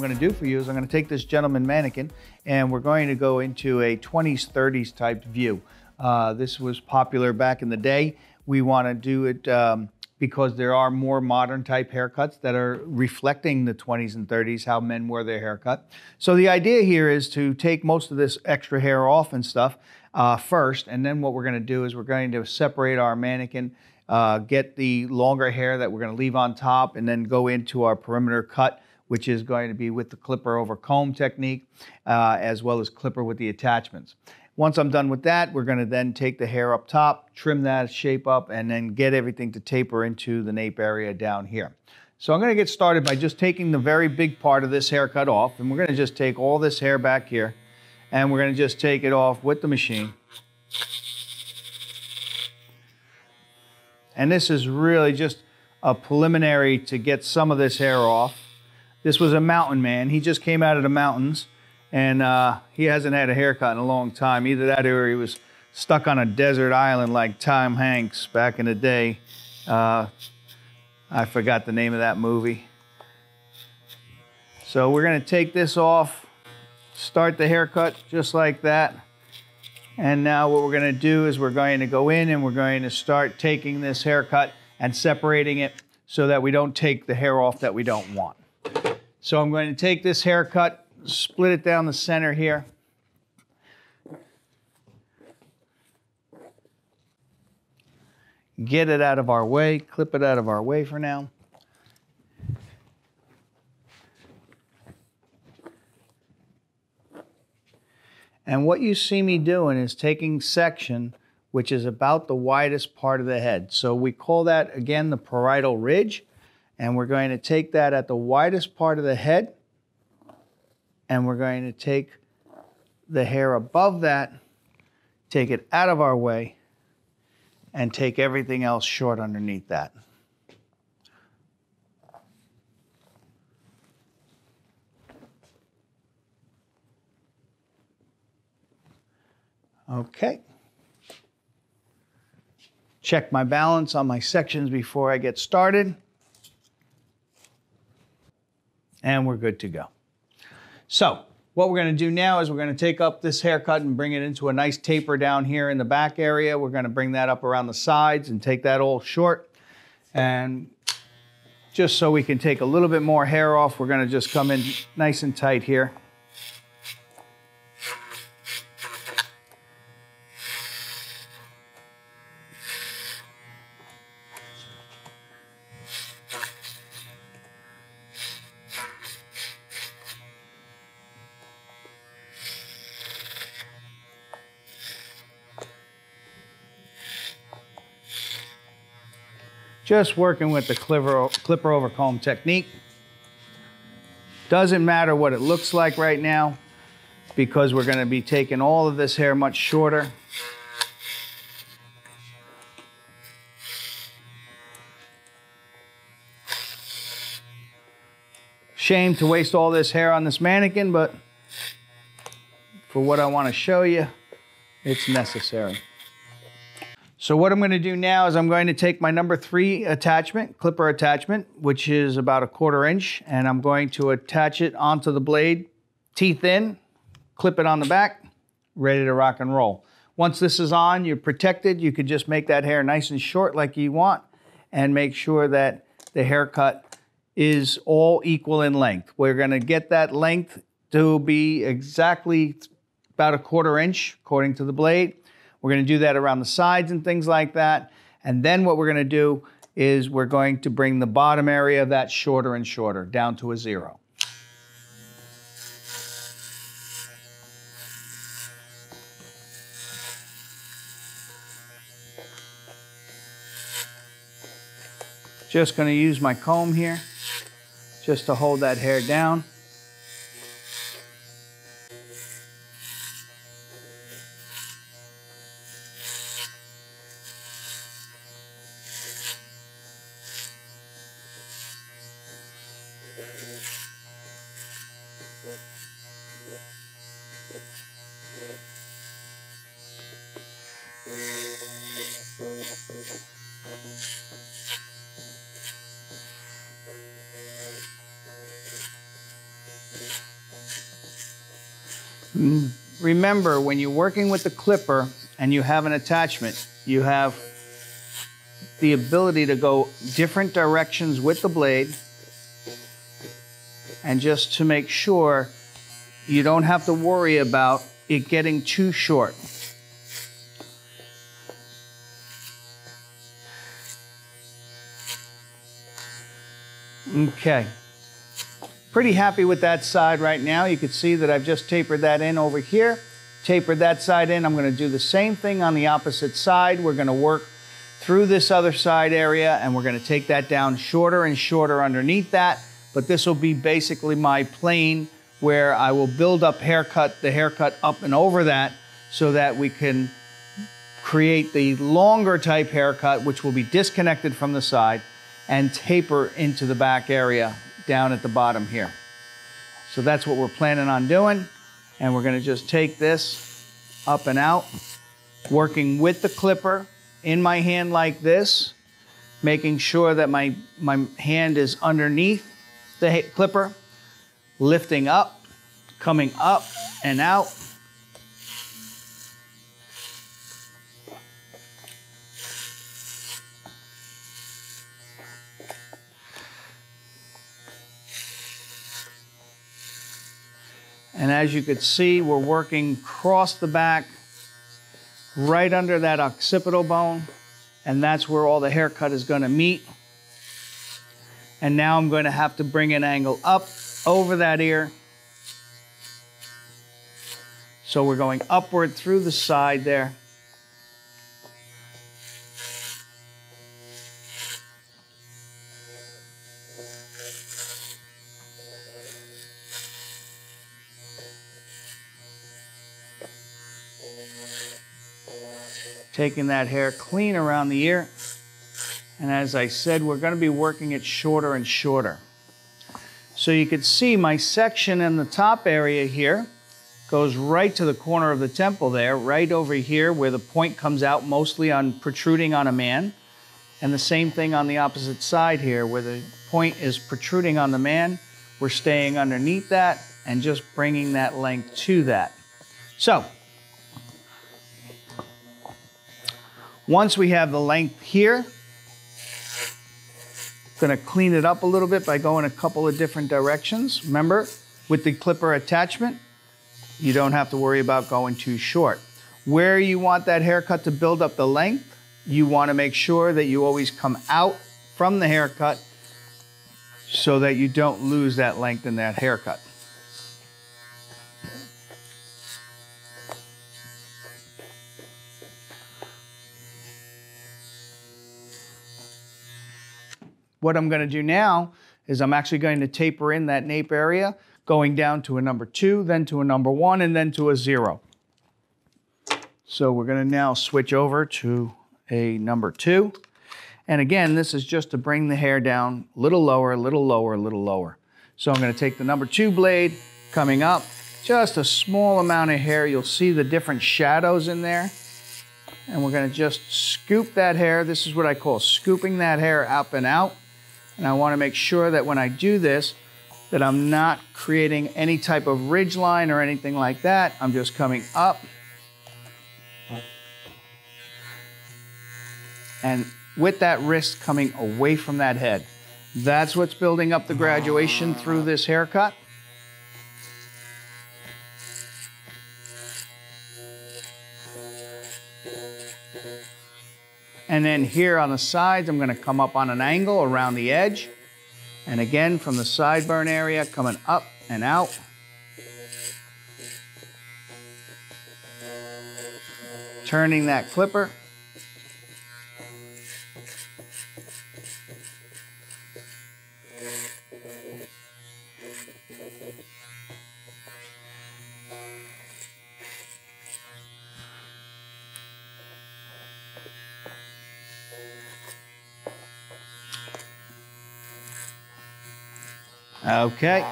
going to do for you is I'm going to take this gentleman mannequin and we're going to go into a 20s, 30s type view. This was popular back in the day. We want to do it because there are more modern type haircuts that are reflecting the 20s and 30s, how men wear their haircut. So the idea here is to take most of this extra hair off and stuff first, and then what we're going to do is we're going to separate our mannequin, get the longer hair that we're going to leave on top, and then go into our perimeter cut, which is going to be with the clipper over comb technique, as well as clipper with the attachments. Once I'm done with that, we're going to then take the hair up top, trim that shape up, and then get everything to taper into the nape area down here. So I'm going to get started by just taking the very big part of this haircut off, and we're going to just take all this hair back here, and we're going to just take it off with the machine. And this is really just a preliminary to get some of this hair off. This was a mountain man. He just came out of the mountains, and he hasn't had a haircut in a long time. Either that or he was stuck on a desert island like Tom Hanks back in the day. I forgot the name of that movie. So we're going to take this off, start the haircut just like that. And now what we're going to do is we're going to go in and we're going to start taking this haircut and separating it so that we don't take the hair off that we don't want. So I'm going to take this haircut, split it down the center here. Get it out of our way, clip it out of our way for now. And what you see me doing is taking section, which is about the widest part of the head. So we call that, again, the parietal ridge. And we're going to take that at the widest part of the head. And we're going to take the hair above that, take it out of our way, and take everything else short underneath that. Okay. Check my balance on my sections before I get started. And we're good to go. So what we're going to do now is we're going to take up this haircut and bring it into a nice taper down here in the back area. We're going to bring that up around the sides and take that all short. And just so we can take a little bit more hair off, we're going to just come in nice and tight here. Just working with the clipper over comb technique. Doesn't matter what it looks like right now because we're going to be taking all of this hair much shorter. Shame to waste all this hair on this mannequin, but for what I want to show you, it's necessary. So what I'm going to do now is I'm going to take my number 3 attachment, clipper attachment, which is about 1/4 inch, and I'm going to attach it onto the blade, teeth in, clip it on the back, ready to rock and roll. Once this is on, you're protected. You could just make that hair nice and short like you want and make sure that the haircut is all equal in length. We're going to get that length to be exactly about 1/4 inch according to the blade. We're going to do that around the sides and things like that. And then what we're going to do is we're going to bring the bottom area of that shorter and shorter down to a 0. Just going to use my comb here just to hold that hair down. Remember, when you're working with the clipper and you have an attachment, you have the ability to go different directions with the blade, and just to make sure you don't have to worry about it getting too short. Okay. Pretty happy with that side right now. You can see that I've just tapered that in over here, tapered that side in. I'm going to do the same thing on the opposite side. We're going to work through this other side area, and we're going to take that down shorter and shorter underneath that. But this will be basically my plane where I will build up the haircut up and over that, so that we can create the longer type haircut, which will be disconnected from the side and taper into the back area down at the bottom here. So that's what we're planning on doing. And we're going to just take this up and out, working with the clipper in my hand like this, making sure that my hand is underneath the clipper, lifting up, coming up and out. And as you can see, we're working across the back, right under that occipital bone, and that's where all the haircut is going to meet. And now I'm going to have to bring an angle up over that ear. So we're going upward through the side there. Taking that hair clean around the ear. And as I said, we're going to be working it shorter and shorter. So you can see my section in the top area here goes right to the corner of the temple there, right over here where the point comes out mostly on protruding on a man. And the same thing on the opposite side here where the point is protruding on the man. We're staying underneath that and just bringing that length to that. So once we have the length here, I'm going to clean it up a little bit by going a couple of different directions. Remember, with the clipper attachment, you don't have to worry about going too short. Where you want that haircut to build up the length, you want to make sure that you always come out from the haircut so that you don't lose that length in that haircut. What I'm going to do now is I'm actually going to taper in that nape area, going down to a number 2, then to a number 1, and then to a 0. So we're going to now switch over to a number 2. And again, this is just to bring the hair down a little lower, a little lower, a little lower. So I'm going to take the number 2 blade, coming up, just a small amount of hair. You'll see the different shadows in there. And we're going to just scoop that hair. This is what I call scooping that hair up and out. And I want to make sure that when I do this, that I'm not creating any type of ridge line or anything like that. I'm just coming up. And with that wrist coming away from that head. That's what's building up the graduation through this haircut. And then here on the sides, I'm going to come up on an angle around the edge. And again, from the sideburn area, coming up and out. Turning that clipper. Okay.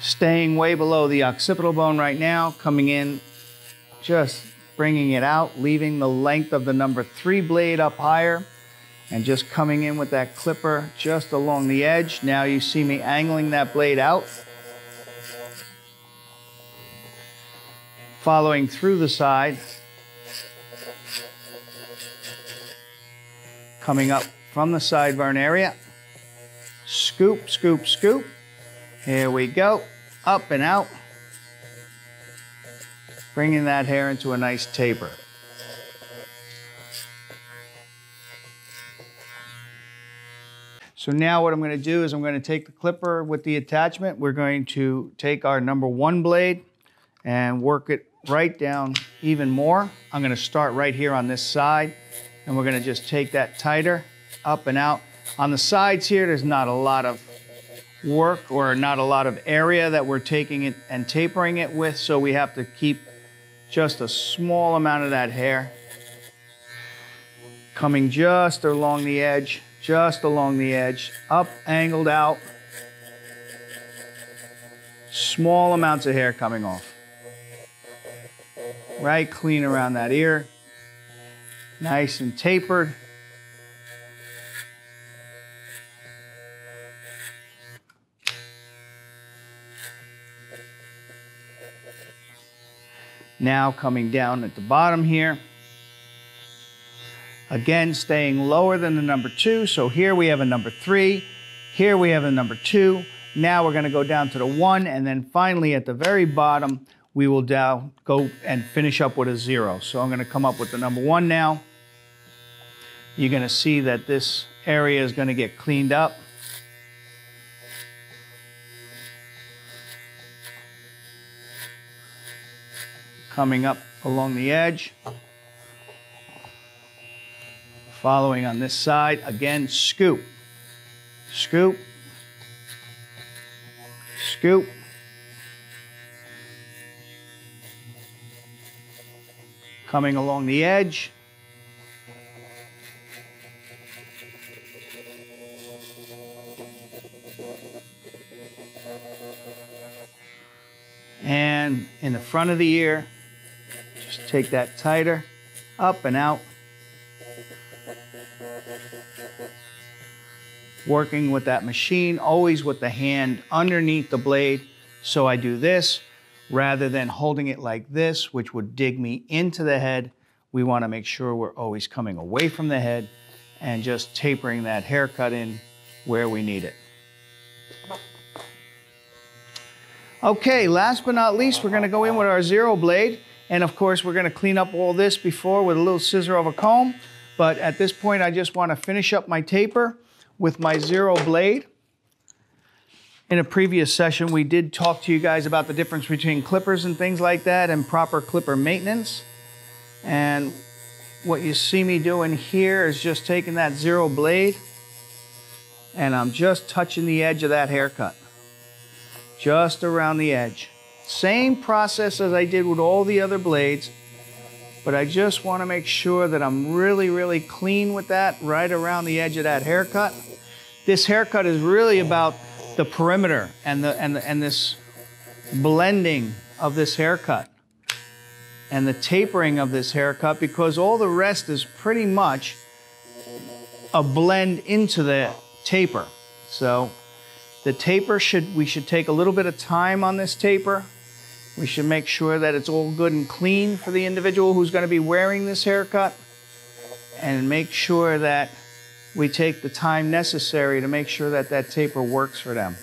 Staying way below the occipital bone right now, coming in, just bringing it out, leaving the length of the number 3 blade up higher, and just coming in with that clipper just along the edge. Now you see me angling that blade out, following through the side, coming up from the sideburn area, scoop, scoop, scoop. Here we go, up and out, bringing that hair into a nice taper. So now what I'm going to do is I'm going to take the clipper with the attachment. We're going to take our number 1 blade and work it right down even more. I'm going to start right here on this side, and we're going to just take that tighter, up and out. On the sides here, there's not a lot of work or not a lot of area that we're taking it and tapering it with, so we have to keep just a small amount of that hair coming just along the edge, up, angled out. Small amounts of hair coming off. Right clean around that ear. Nice and tapered. Now coming down at the bottom here. Again, staying lower than the number 2. So here we have a number 3. Here we have a number 2. Now we're going to go down to the 1. And then finally at the very bottom, we will go and finish up with a 0. So I'm going to come up with the number 1 now. You're going to see that this area is going to get cleaned up. Coming up along the edge. Following on this side, again, scoop, scoop, scoop. Coming along the edge. And in the front of the ear, just take that tighter, up and out. Working with that machine, always with the hand underneath the blade. So I do this rather than holding it like this, which would dig me into the head. We want to make sure we're always coming away from the head and just tapering that haircut in where we need it. Okay, last but not least, we're going to go in with our 0 blade. And of course, we're going to clean up all this before with a little scissor over comb. But at this point, I just want to finish up my taper with my 0 blade. In a previous session, we did talk to you guys about the difference between clippers and things like that and proper clipper maintenance. And what you see me doing here is just taking that 0 blade and I'm just touching the edge of that haircut. Just around the edge. Same process as I did with all the other blades, but I just want to make sure that I'm really, really clean with that right around the edge of that haircut. This haircut is really about the perimeter and this blending of this haircut and the tapering of this haircut, because all the rest is pretty much a blend into the taper. So the taper we should take a little bit of time on this taper. We should make sure that it's all good and clean for the individual who's going to be wearing this haircut, and make sure that we take the time necessary to make sure that that taper works for them.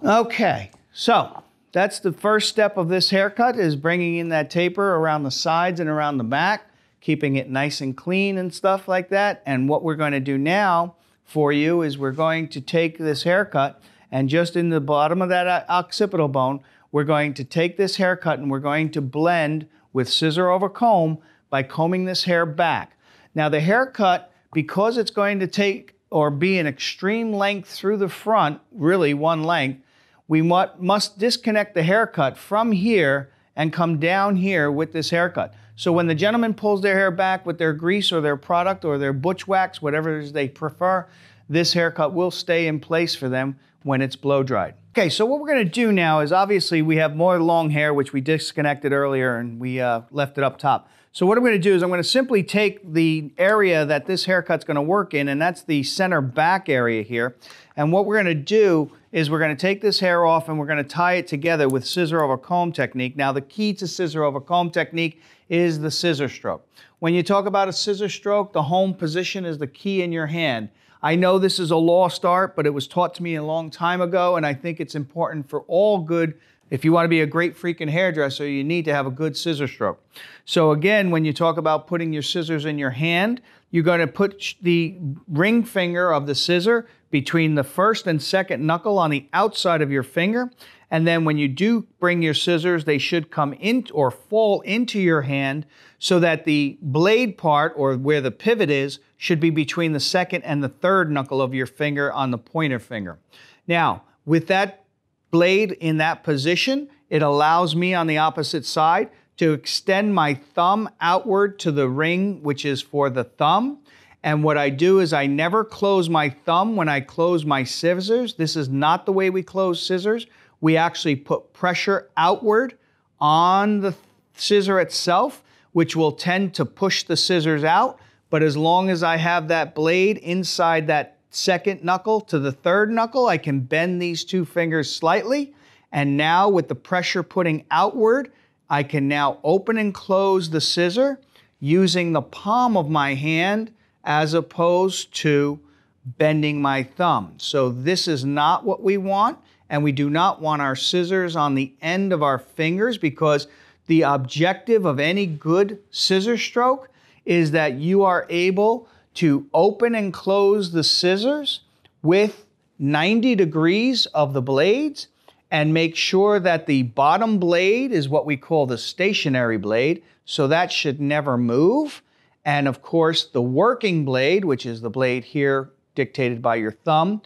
Okay, so that's the first step of this haircut, is bringing in that taper around the sides and around the back, keeping it nice and clean and stuff like that. And what we're going to do now for you is we're going to take this haircut And just in the bottom of that occipital bone, we're going to take this haircut and we're going to blend with scissor over comb by combing this hair back. Now the haircut, because it's going to take or be an extreme length through the front, really one length, we must disconnect the haircut from here and come down here with this haircut. So when the gentleman pulls their hair back with their grease or their product or their butch wax, whatever it is they prefer, this haircut will stay in place for them when it's blow dried. Okay, so what we're gonna do now is obviously we have more long hair, which we disconnected earlier and we left it up top. So what I'm gonna do is I'm gonna simply take the area that this haircut's gonna work in, and that's the center back area here. And what we're gonna do is we're gonna take this hair off and we're gonna tie it together with scissor over comb technique. Now the key to scissor over comb technique is the scissor stroke. When you talk about a scissor stroke, the home position is the key in your hand. I know this is a lost art, but it was taught to me a long time ago, and I think it's important for all good. If you want to be a great freaking hairdresser, you need to have a good scissor stroke. So again, when you talk about putting your scissors in your hand, you're going to put the ring finger of the scissor between the first and second knuckle on the outside of your finger. And then when you do bring your scissors, they should come in or fall into your hand so that the blade part, or where the pivot is, should be between the second and the third knuckle of your finger on the pointer finger. Now, with that blade in that position, it allows me on the opposite side to extend my thumb outward to the ring, which is for the thumb. And what I do is I never close my thumb when I close my scissors. This is not the way we close scissors. We actually put pressure outward on the scissor itself, which will tend to push the scissors out. But as long as I have that blade inside that second knuckle to the third knuckle, I can bend these two fingers slightly. And now with the pressure putting outward, I can now open and close the scissor using the palm of my hand as opposed to bending my thumb. So this is not what we want, and we do not want our scissors on the end of our fingers, because the objective of any good scissor stroke is that you are able to open and close the scissors with 90 degrees of the blades and make sure that the bottom blade is what we call the stationary blade, so that should never move. And of course, the working blade, which is the blade here dictated by your thumb,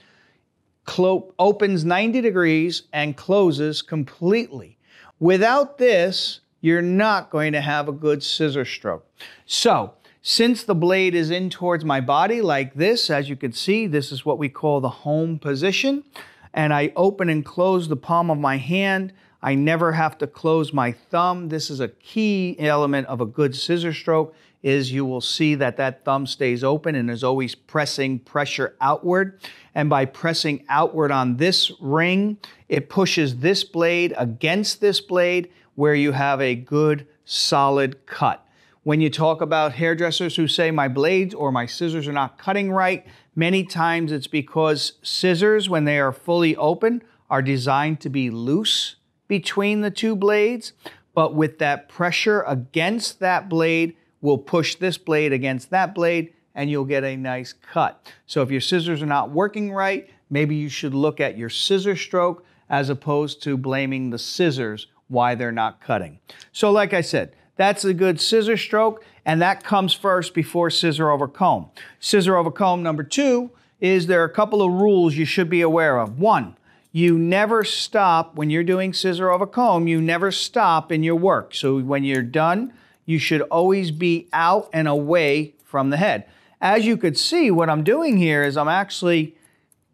opens 90 degrees and closes completely. Without this, you're not going to have a good scissor stroke. So, since the blade is in towards my body like this, as you can see, this is what we call the home position. And I open and close the palm of my hand. I never have to close my thumb. This is a key element of a good scissor stroke, is you will see that that thumb stays open and is always pressing pressure outward. And by pressing outward on this ring, it pushes this blade against this blade where you have a good solid cut. When you talk about hairdressers who say my blades or my scissors are not cutting right, many times it's because scissors, when they are fully open, are designed to be loose between the two blades, but with that pressure against that blade, will push this blade against that blade and you'll get a nice cut. So if your scissors are not working right, maybe you should look at your scissor stroke as opposed to blaming the scissors why they're not cutting. So like I said, that's a good scissor stroke, and that comes first before scissor over comb. Scissor over comb number 2 is there are a couple of rules you should be aware of. 1, you never stop when you're doing scissor over comb, you never stop in your work. So when you're done, you should always be out and away from the head. As you could see, what I'm doing here is I'm actually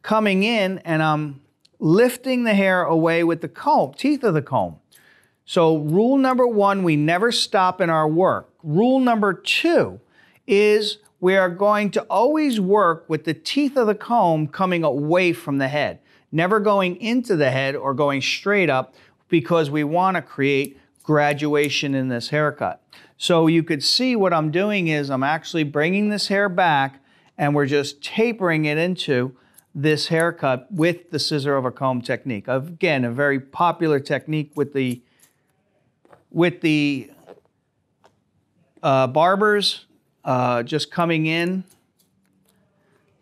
coming in and I'm lifting the hair away with the comb, teeth of the comb. So rule number 1, we never stop in our work. Rule number 2 is we are going to always work with the teeth of the comb coming away from the head, never going into the head or going straight up, because we want to create graduation in this haircut. So you could see what I'm doing is I'm actually bringing this hair back and we're just tapering it into this haircut with the scissor over comb technique. Again, a very popular technique with the barbers, just coming in,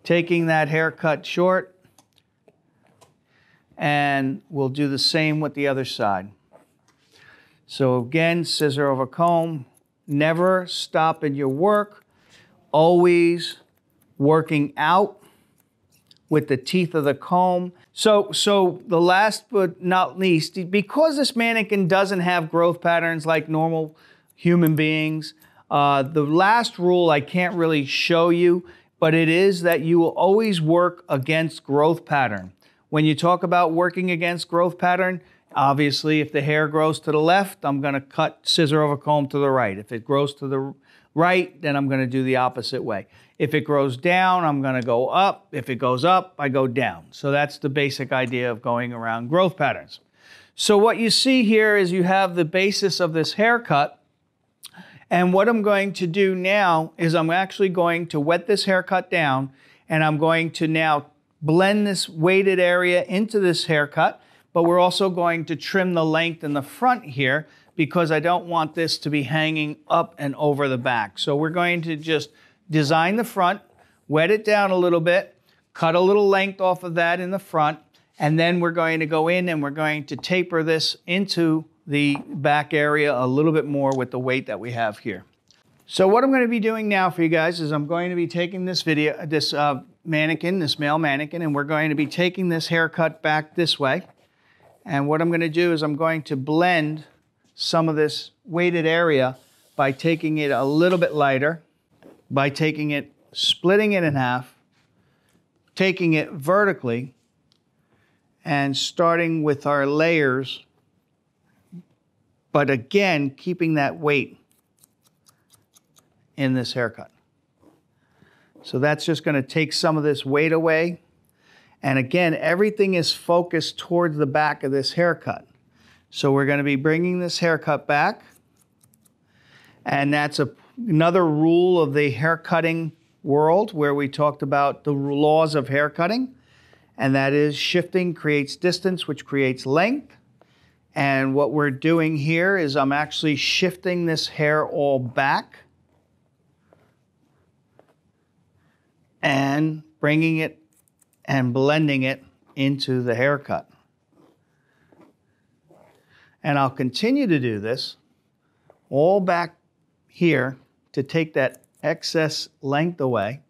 taking that haircut short, And we'll do the same with the other side. So again, scissor over comb. Never stop in your work. Always working out with the teeth of the comb. So the last but not least, because this mannequin doesn't have growth patterns like normal human beings, the last rule I can't really show you, but it is that you will always work against growth pattern. When you talk about working against growth pattern, obviously if the hair grows to the left, I'm gonna cut scissor over comb to the right. If it grows to the right, then I'm gonna do the opposite way. If it grows down, I'm gonna go up. If it goes up, I go down. So that's the basic idea of going around growth patterns. So what you see here is you have the basis of this haircut. And what I'm going to do now is I'm actually going to wet this haircut down, and I'm going to now blend this weighted area into this haircut, but we're also going to trim the length in the front here because I don't want this to be hanging up and over the back. So we're going to just design the front, wet it down a little bit, cut a little length off of that in the front, and then we're going to go in and we're going to taper this into the back area a little bit more with the weight that we have here. So what I'm going to be doing now for you guys is I'm going to be taking this mannequin, this male mannequin, and we're going to be taking this haircut back this way. And what I'm going to do is I'm going to blend some of this weighted area by taking it a little bit lighter, by taking it, splitting it in half, taking it vertically, and starting with our layers, but again, keeping that weight in this haircut. So that's just going to take some of this weight away. And again, everything is focused towards the back of this haircut. So we're going to be bringing this haircut back. And that's another rule of the haircutting world where we talked about the laws of haircutting. And that is shifting creates distance, which creates length. And what we're doing here is I'm actually shifting this hair all back and bringing it and blending it into the haircut. And I'll continue to do this all back here to take that excess length away.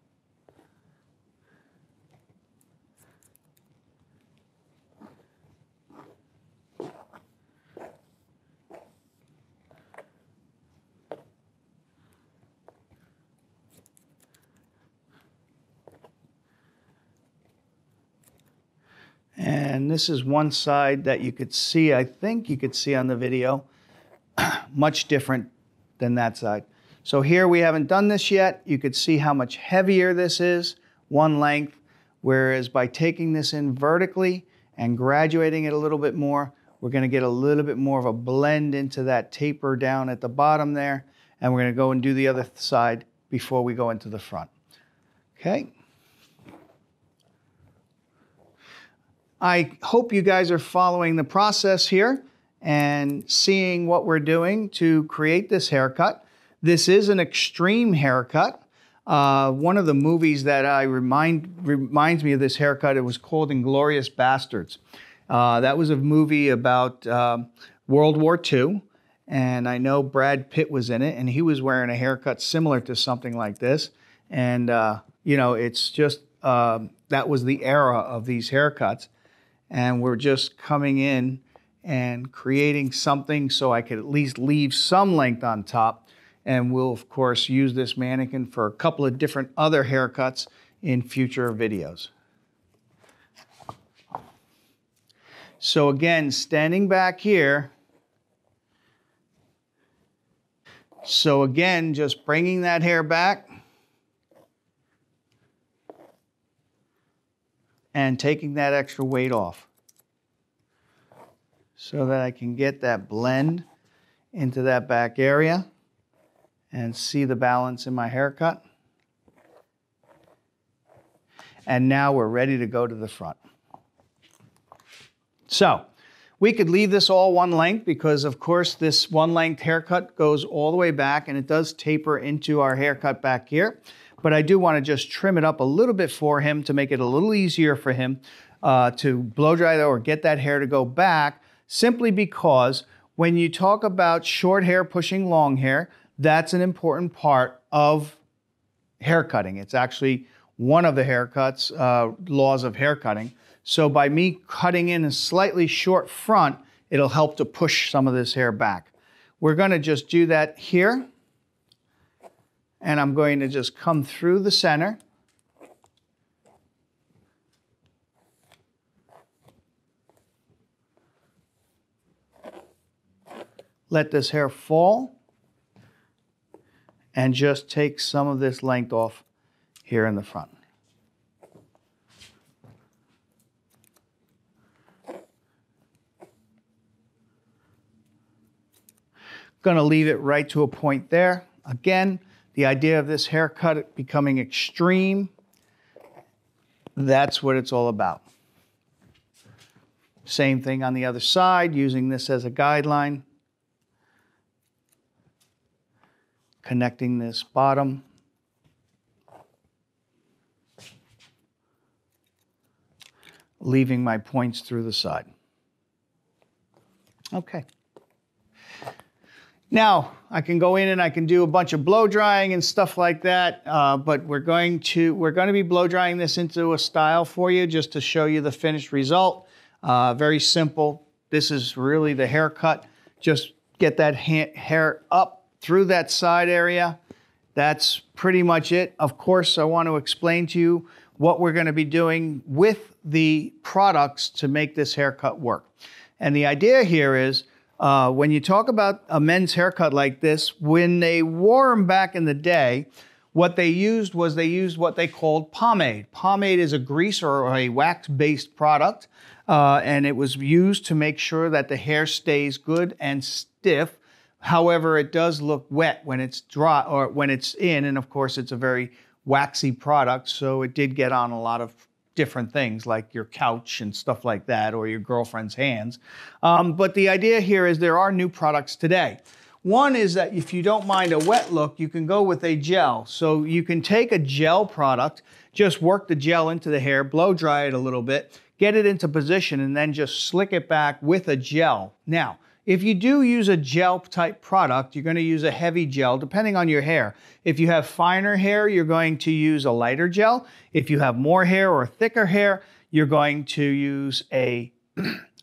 And this is one side that you could see, I think you could see on the video, much different than that side. So here we haven't done this yet. You could see how much heavier this is, one length, whereas by taking this in vertically and graduating it a little bit more, we're going to get a little bit more of a blend into that taper down at the bottom there. And we're going to go and do the other side before we go into the front. Okay. I hope you guys are following the process here and seeing what we're doing to create this haircut. This is an extreme haircut. One of the movies that reminds me of this haircut, it was called Inglorious Basterds. That was a movie about World War II, and I know Brad Pitt was in it, and he was wearing a haircut similar to something like this. And, you know, it's just, that was the era of these haircuts. And we're just coming in and creating something so I could at least leave some length on top. And we'll, of course, use this mannequin for a couple of different other haircuts in future videos. So again, standing back here. So again, just bringing that hair back. And taking that extra weight off so that I can get that blend into that back area and see the balance in my haircut. And now we're ready to go to the front. So we could leave this all one length because, of course, this one length haircut goes all the way back and it does taper into our haircut back here. But I do want to just trim it up a little bit for him to make it a little easier for him to blow dry or get that hair to go back, simply because when you talk about short hair pushing long hair, that's an important part of hair cutting. It's actually one of the haircuts, laws of hair cutting. So by me cutting in a slightly short front, it'll help to push some of this hair back. We're going to just do that here. And I'm going to just come through the center. Let this hair fall. And just take some of this length off here in the front. Going to leave it right to a point there. Again, the idea of this haircut becoming extreme, that's what it's all about. Same thing on the other side, using this as a guideline. Connecting this bottom. Leaving my points through the side. Okay. Now, I can go in and I can do a bunch of blow drying and stuff like that, but we're going to be blow drying this into a style for you just to show you the finished result. Very simple. This is really the haircut. Just get that hair up through that side area. That's pretty much it. Of course, I want to explain to you what we're going to be doing with the products to make this haircut work. And the idea here is, when you talk about a men's haircut like this, when they wore them back in the day, what they used was what they called pomade. Pomade is a grease or a wax-based product, and it was used to make sure that the hair stays good and stiff. However, it does look wet when it's dry or when it's in, and of course it's a very waxy product, so it did get on a lot of different things like your couch and stuff like that, or your girlfriend's hands. But the idea here is there are new products today. One is that if you don't mind a wet look, you can go with a gel. So you can take a gel product, just work the gel into the hair, blow dry it a little bit, get it into position, and then just slick it back with a gel. Now, if you do use a gel type product, you're going to use a heavy gel depending on your hair. If you have finer hair, you're going to use a lighter gel. If you have more hair or thicker hair, you're going to use a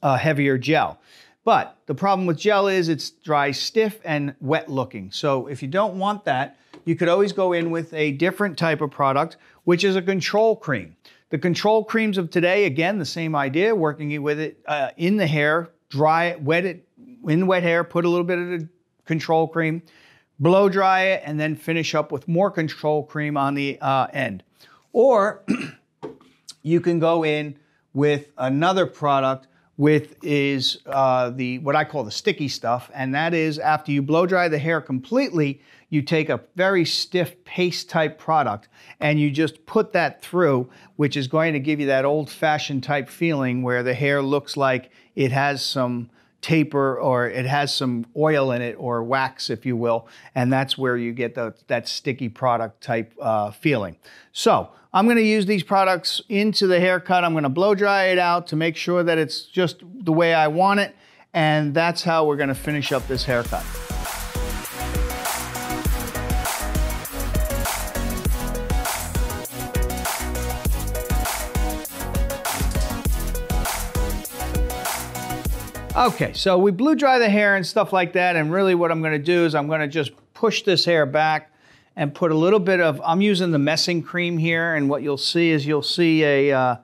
heavier gel. But the problem with gel is it's dry, stiff, and wet looking. So if you don't want that, you could always go in with a different type of product, which is a control cream. The control creams of today, again, the same idea, working with it in the hair, dry it, wet it, in wet hair, put a little bit of the control cream, blow dry it, and then finish up with more control cream on the end. Or you can go in with another product with what I call the sticky stuff, and that is after you blow dry the hair completely, you take a very stiff paste type product and you just put that through, which is going to give you that old-fashioned type feeling where the hair looks like it has some taper or it has some oil in it or wax, if you will, and that's where you get that sticky product type feeling. So I'm going to use these products into the haircut. I'm going to blow dry it out to make sure that it's just the way I want it, and that's how we're going to finish up this haircut. Okay, so we blew dry the hair and stuff like that, and really what I'm going to do is I'm going to just push this hair back and put a little bit of, I'm using the messing cream here, and what you'll see is you'll see a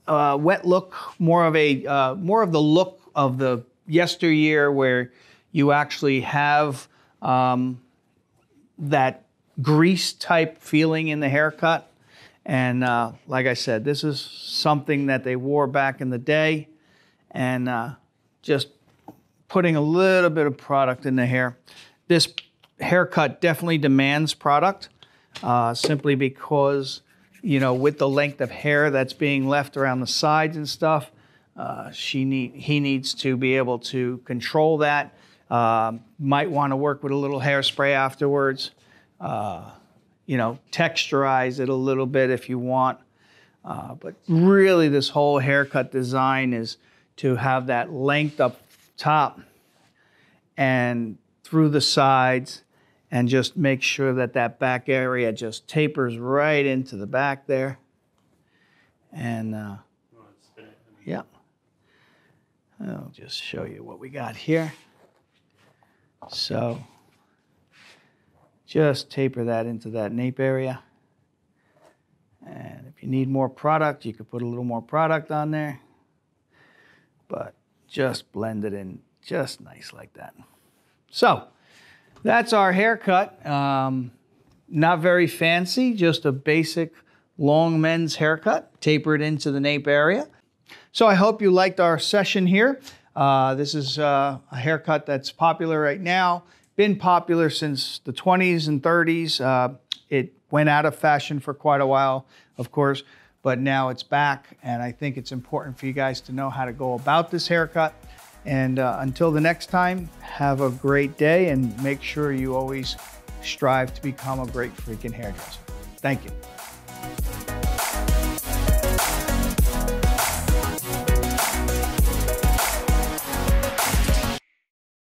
wet look, more of the look of the yesteryear where you actually have that grease type feeling in the haircut. And like I said, this is something that they wore back in the day, and just putting a little bit of product in the hair. This haircut definitely demands product, simply because, you know, with the length of hair that's being left around the sides and stuff, he needs to be able to control that. Might want to work with a little hairspray afterwards. You know, texturize it a little bit if you want. But really this whole haircut design is to have that length up top and through the sides, and just make sure that that back area just tapers right into the back there. And yeah, I'll just show you what we got here. So just taper that into that nape area. And if you need more product, you could put a little more product on there. But just blend it in just nice like that. So that's our haircut. Not very fancy, just a basic long men's haircut, tapered into the nape area. So I hope you liked our session here. This is a haircut that's popular right now, been popular since the 20s and 30s. It went out of fashion for quite a while, of course, but now it's back, and I think it's important for you guys to know how to go about this haircut. And until the next time, have a great day, and make sure you always strive to become a great freaking hairdresser. Thank you.